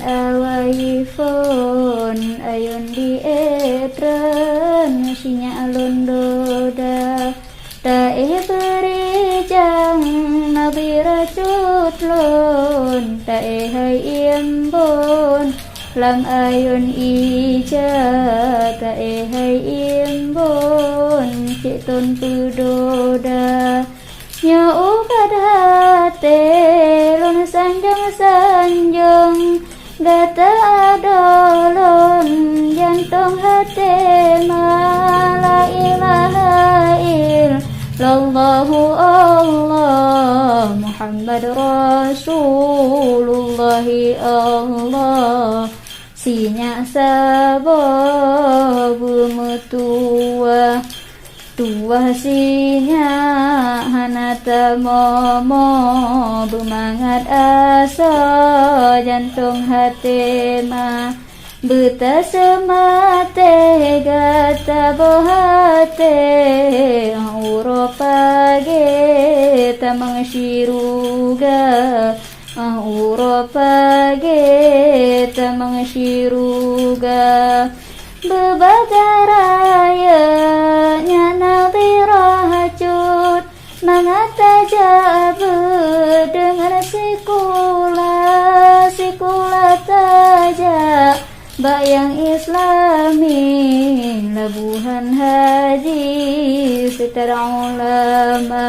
awai phone ayun di etren sinya londo da beri jang nabi racut lon da hai iembon lang ayun ija da hai iembon citon pudoda nyo ubat hate lon sanjang gata adolon jantung hati la ilaha illallahu Allah Muhammad Rasulullah Allah sinya sabab mutua tua sinya hanata momo bumangat asa jantung hati ma buta semate gata bohate uropage tamang shiruga uropage tamang shiruga bebagaraya nyana dirahcut mengataja dengan sikula taja bayang islami labuhan haji setara ulama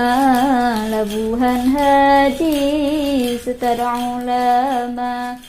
labuhan haji setara ulama